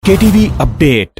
KTV update.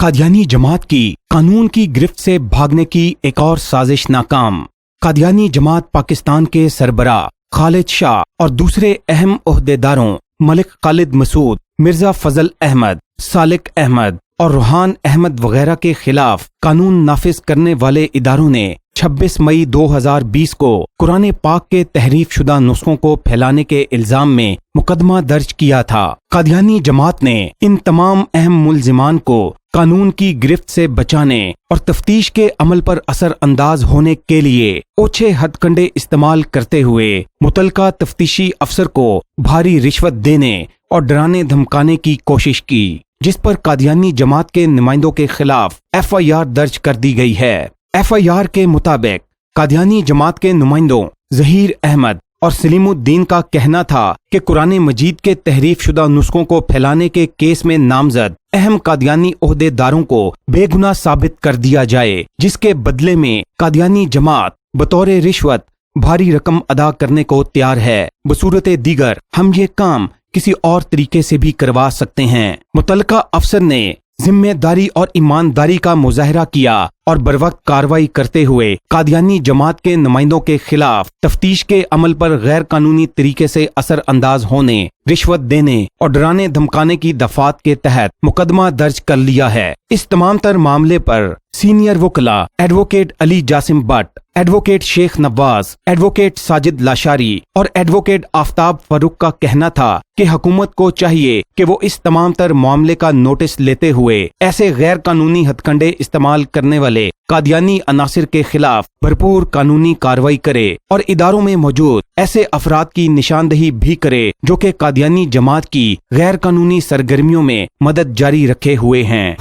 Qadiani जमात की कानून की गिरफ्त से भागने की एक और साजिश नाकाम। कादियानी जमात पाकिस्तान के सरबराह खालिद शाह और दूसरे अहम ओहदेदारों मलिक खालिद मसूद, मिर्जा फजल अहमद, सालिक अहमद और रुहान अहमद वगैरह के खिलाफ कानून नाफिज करने वाले इदारों ने 26 मई 2020 को कुरान पाक के तहरीफ शुदा नुस्खों को फैलाने के इल्जाम में मुकदमा दर्ज किया था। कादियानी जमात ने इन तमाम अहम मुल्जिमान को कानून की गिरफ्त से बचाने और तफ्तीश के अमल पर असर अंदाज होने के लिए ओछे हथकंडे इस्तेमाल करते हुए मुतलका तफ्तीशी अफसर को भारी रिश्वत देने और डराने धमकाने की कोशिश की, जिस पर कादियानी जमात के नुमाइंदों के खिलाफ FIR दर्ज कर दी गई है। FIR के मुताबिक कादियानी जमात के नुमाइंदों जहीर अहमद और सलीमुद्दीन का कहना था कि कुरान मजीद के तहरीफ शुदा नुस्खों को फैलाने के केस में नामजद अहम कादियानी ओहदेदारों को बेगुनाह साबित कर दिया जाए, जिसके बदले में कादियानी जमात बतौर रिश्वत भारी रकम अदा करने को तैयार है। बसूरते दीगर हम ये काम किसी और तरीके से भी करवा सकते हैं। मुतलका अफसर ने जिम्मेदारी और ईमानदारी का मुजाहरा किया और बरवक्त कार्रवाई करते हुए कादियानी जमात के नुमाइंदों के खिलाफ तफ्तीश के अमल पर गैर कानूनी तरीके से असर अंदाज होने, रिश्वत देने और डराने धमकाने की दफात के तहत मुकदमा दर्ज कर लिया है। इस तमाम तर मामले पर सीनियर वकला advocate Ali Jasim Butt, advocate Sheikh Nawaz, advocate Sajid Lashari और एडवोकेट आफ्ताब फरूक का कहना था कि हुकूमत को चाहिए कि वो इस तमाम तर मामले का नोटिस लेते हुए ऐसे गैर कानूनी हथकंडे इस्तेमाल करने वाले कादियानी अनासिर के खिलाफ भरपूर कानूनी कार्रवाई करे और इदारों में मौजूद ऐसे अफराद की निशानदही भी करे जो कि कादियानी जमात की गैर कानूनी सरगर्मियों में मदद जारी रखे हुए हैं।